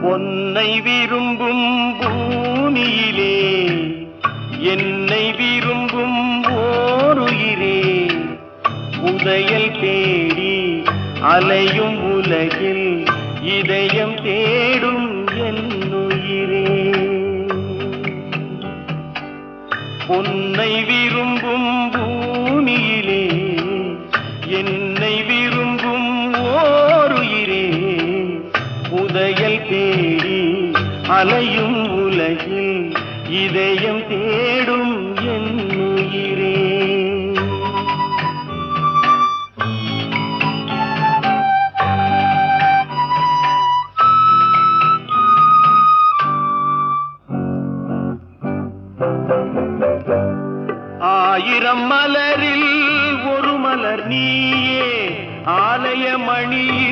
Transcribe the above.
பொன்னை விரும்பும் பூமியிலே என்னை விரும்பும் ஓருயிரே புதையல் தேடி அலையும் உலகில் இதயம் தேடும் என்னுயிரே பொன்னை விரும்பும் பூமியிலே என்னை விரும்பும் ஓருயிரே புதையல் தேடி அலையும் உலகில் இதயம் தேடும் என்னுயிரே ஆயிரம் மலரில் ஒரு மலர் நீயே ஆலய மணியே